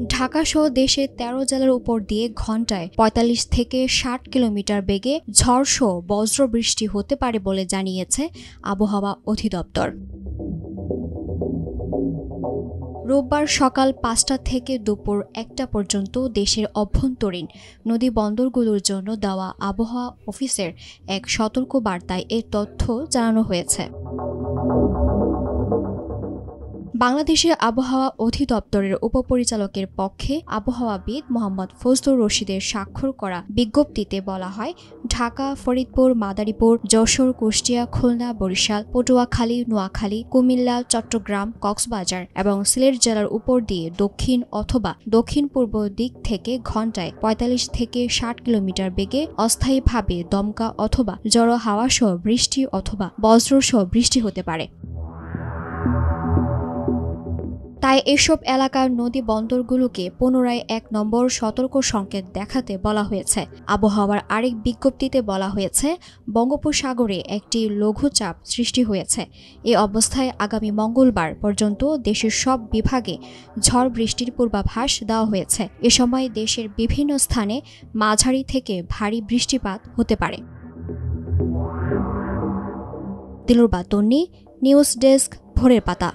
ঢাকা সহ দেশের ১৩ জেলার উপর দিয়ে ঘণ্টায় ৪৫ থেকে ৬০ কিলোমিটার বেগে ঝড়সহ বজ্রবৃষ্টি হতে পারে বলে জানিয়েছে আবহাওয়া অধিদপ্তর। রোববার সকাল ৫টা থেকে দুপুর ১টা পর্যন্ত দেশের অভ্যন্তরীণ নদী বন্দরগুলোর জন্য দেওয়া আবহাওয়া অফিসের এক সতর্ক বার্তায় এ তথ্য জানানো হয়েছে। বাংলাদেশের আবহাওয়া অধিদপ্তরের উপপরিচালকের পক্ষে আবহাওয়াবিদ মোহাম্মদ ফজলুর রশিদের স্বাক্ষর করা বিজ্ঞপ্তিতে বলা হয়, ঢাকা, ফরিদপুর, মাদারীপুর, যশোর, কুষ্টিয়া, খুলনা, বরিশাল, পটুয়াখালী, নোয়াখালী, কুমিল্লা, চট্টগ্রাম, কক্সবাজার এবং সিলেট জেলার উপর দিয়ে দক্ষিণ অথবা দক্ষিণ-পূর্ব দিক থেকে ঘণ্টায় ৪৫ থেকে ৬০ কিলোমিটার বেগে অস্থায়ীভাবে দমকা অথবা ঝড়ো হাওয়াসহ বৃষ্টি অথবা বজ্রসহ বৃষ্টি হতে পারে। তাই এসব এলাকার নদী বন্দরগুলোকে পুনরায় ১ নম্বর সতর্ক সংকেত দেখাতে বলা হয়েছে। আবহাওয়ার আরেক বিজ্ঞপ্তিতে বলা হয়েছে, বঙ্গোপসাগরে একটি লঘুচাপ সৃষ্টি হয়েছে। এ অবস্থায় আগামী মঙ্গলবার পর্যন্ত দেশের সব বিভাগে ঝড় বৃষ্টির পূর্বাভাস দেওয়া হয়েছে। এ সময় দেশের বিভিন্ন স্থানে মাঝারি থেকে ভারী বৃষ্টিপাত হতে পারে। দিলরুবা তন্নি, নিউজ ডেস্ক, ভোরের পাতা।